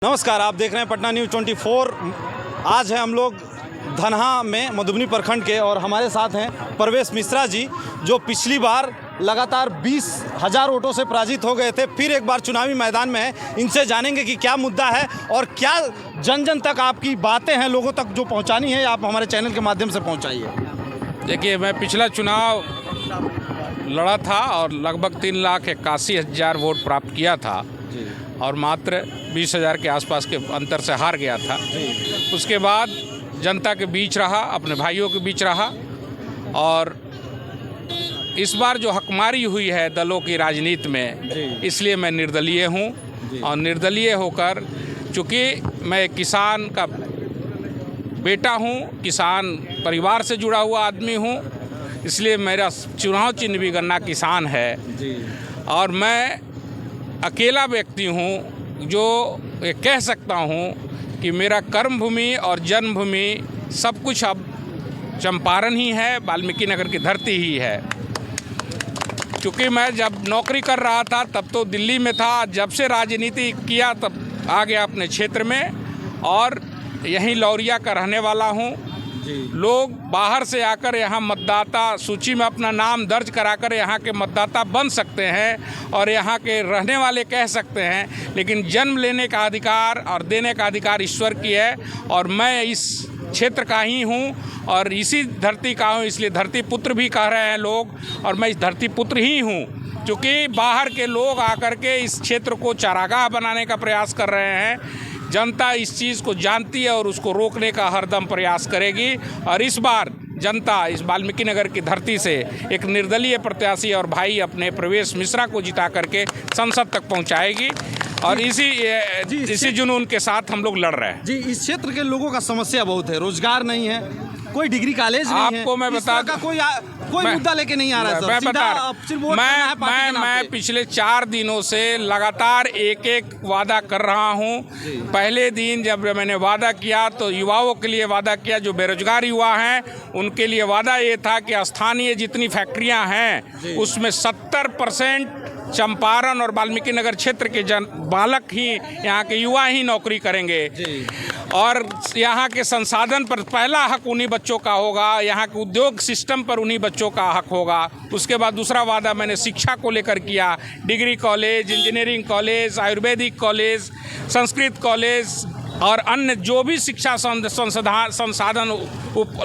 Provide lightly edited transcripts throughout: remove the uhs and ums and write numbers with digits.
नमस्कार, आप देख रहे हैं पटना न्यूज़ 24। आज है हम लोग धनहा में मधुबनी प्रखंड के और हमारे साथ हैं परवेश मिश्रा जी, जो पिछली बार लगातार 20,000 वोटों से पराजित हो गए थे। फिर एक बार चुनावी मैदान में है। इनसे जानेंगे कि क्या मुद्दा है और क्या जन जन तक आपकी बातें हैं, लोगों तक जो पहुंचानी है, आप हमारे चैनल के माध्यम से पहुंचाइए। देखिए, मैं पिछला चुनाव लड़ा था और लगभग 3,81,000 वोट प्राप्त किया था और मात्र 20,000 के आसपास के अंतर से हार गया था। उसके बाद जनता के बीच रहा, अपने भाइयों के बीच रहा और इस बार जो हकमारी हुई है दलों की राजनीति में, इसलिए मैं निर्दलीय हूँ। और निर्दलीय होकर, चूँकि मैं एक किसान का बेटा हूँ, किसान परिवार से जुड़ा हुआ आदमी हूँ, इसलिए मेरा चुनाव चिन्ह भी गन्ना किसान है। और मैं अकेला व्यक्ति हूँ जो ये कह सकता हूँ कि मेरा कर्मभूमि और जन्मभूमि सब कुछ अब चंपारण ही है, वाल्मीकि नगर की धरती ही है। क्योंकि मैं जब नौकरी कर रहा था तब तो दिल्ली में था, जब से राजनीति किया तब आ गया अपने क्षेत्र में और यहीं लौरिया का रहने वाला हूँ। लोग बाहर से आकर यहाँ मतदाता सूची में अपना नाम दर्ज कराकर यहाँ के मतदाता बन सकते हैं और यहाँ के रहने वाले कह सकते हैं, लेकिन जन्म लेने का अधिकार और देने का अधिकार ईश्वर की है। और मैं इस क्षेत्र का ही हूँ और इसी धरती का हूँ, इसलिए धरती पुत्र भी कह रहे हैं लोग, और मैं इस धरती पुत्र ही हूँ। क्योंकि बाहर के लोग आकर के इस क्षेत्र को चारागाह बनाने का प्रयास कर रहे हैं। जनता इस चीज़ को जानती है और उसको रोकने का हरदम प्रयास करेगी। और इस बार जनता इस वाल्मीकि नगर की धरती से एक निर्दलीय प्रत्याशी और भाई अपने परवेश मिश्रा को जिता करके संसद तक पहुंचाएगी और इसी जुनून के साथ हम लोग लड़ रहे हैं। जी, इस क्षेत्र के लोगों का समस्या बहुत है, रोजगार नहीं है, कोई डिग्री कॉलेज नहीं है। आपको मैं बता दूं, कोई मुद्दा लेके नहीं आ रहा है। मैं बता मैं पिछले 4 दिनों से लगातार एक वादा कर रहा हूं। पहले दिन जब मैंने वादा किया तो युवाओं के लिए वादा किया, जो बेरोजगार युवा हैं उनके लिए वादा ये था कि स्थानीय जितनी फैक्ट्रियां हैं उसमें 70% चंपारण और वाल्मीकि नगर क्षेत्र के बालक ही, यहाँ के युवा ही नौकरी करेंगे। और यहाँ के संसाधन पर पहला हक उन्हीं बच्चों का होगा, यहाँ के उद्योग सिस्टम पर उन्हीं बच्चों का हक होगा। उसके बाद दूसरा वादा मैंने शिक्षा को लेकर किया, degree college, engineering college, Ayurvedic college, Sanskrit college और अन्य जो भी शिक्षा संसाधन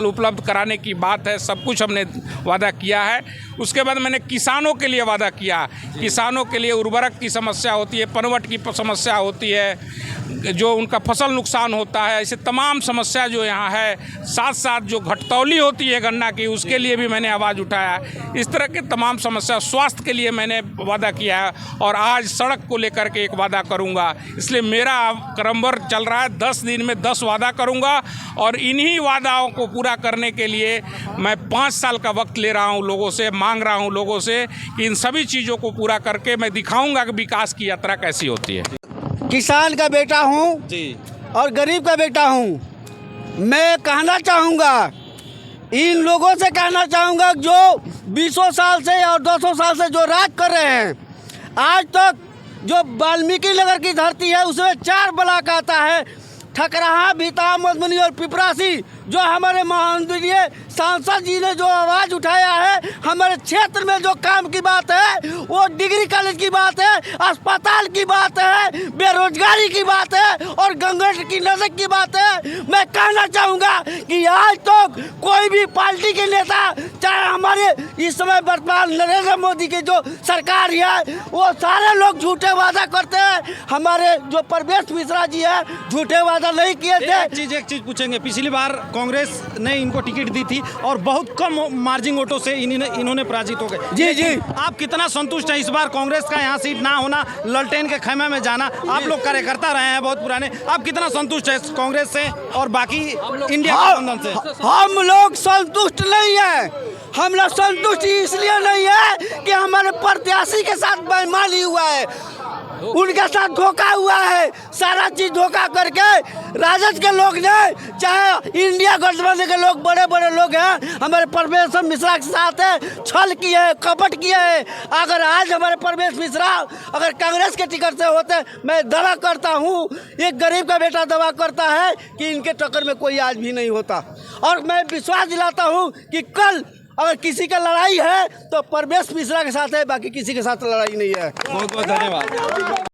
उपलब्ध कराने की बात है, सब कुछ हमने वादा किया है। उसके बाद मैंने किसानों के लिए वादा किया। किसानों के लिए उर्वरक की समस्या होती है, पनवट की समस्या होती है, जो उनका फसल नुकसान होता है, ऐसे तमाम समस्या जो यहाँ है, साथ साथ जो घटतौली होती है गन्ना की, उसके लिए भी मैंने आवाज़ उठाया। इस तरह के तमाम समस्या, स्वास्थ्य के लिए मैंने वादा किया है और आज सड़क को लेकर के एक वादा करूँगा। इसलिए मेरा क्रमवार चल रहा है, 10 दिन में 10 वादा करूँगा और इन्हीं वादाओं को पूरा करने के लिए मैं 5 साल का वक्त ले रहा हूँ, लोगों से मांग रहा हूँ, लोगों से कि इन सभी चीज़ों को पूरा करके मैं दिखाऊँगा कि विकास की यात्रा कैसी होती है। किसान का बेटा हूँ जी और गरीब का बेटा हूँ। मैं कहना चाहूँगा, इन लोगों से कहना चाहूँगा जो 20 साल से और 200 साल से जो राज कर रहे हैं, आज तक जो वाल्मीकि नगर की धरती है उसमें 4 ब्लॉक आता है, ठकराहा, भीता, मधुबनी और पिपरासी। जो हमारे माननीय सांसद जी ने जो आवाज़ उठाया है, हमारे क्षेत्र में जो काम की बात है, वो डिग्री कॉलेज की बात है, अस्पताल की बात है, बेरोजगारी की बात है और गंगा की नजर की बात है। मैं कहना चाहूँगा कि आज तक कोई भी पार्टी के नेता, चाहे हमारे इस समय वर्तमान नरेंद्र मोदी की जो सरकार है, वो सारे लोग झूठे वादा करते हैं। हमारे जो परवेश मिश्रा जी है, झूठे वादा नहीं किए थे। एक चीज पूछेंगे, पिछली बार कांग्रेस ने इनको टिकट दी थी और बहुत कम मार्जिन वोटों से इन्होंने पराजित हो गए। जी, आप कितना संतुष्ट हैं इस बार कांग्रेस का यहाँ सीट ना होना, ललटेन के खेमे में जाना? आप लोग कार्यकर्ता रहे हैं बहुत पुराने, आप कितना संतुष्ट हैं कांग्रेस से और बाकी इंडिया गठबंधन से? हम लोग संतुष्ट नहीं है। हम लोग संतुष्ट इसलिए नहीं है कि हमारे प्रत्याशी के साथ बेईमानी हुआ है। उनके साथ धोखा हुआ है। सारा चीज धोखा करके राजद के लोग ने, चाहे इंडिया गठबंधन के लोग, बड़े बड़े लोग हैं, हमारे परवेश मिश्रा के साथ है, छल किए है, कपट किए है। अगर आज हमारे परवेश मिश्रा अगर कांग्रेस के टिकट से होते, मैं दावा करता हूँ, एक गरीब का बेटा दावा करता है कि इनके टक्कर में कोई आज भी नहीं होता। और मैं विश्वास दिलाता हूँ कि कल अगर किसी का लड़ाई है तो परवेश मिश्रा के साथ है, बाकी किसी के साथ लड़ाई नहीं है। बहुत बहुत धन्यवाद।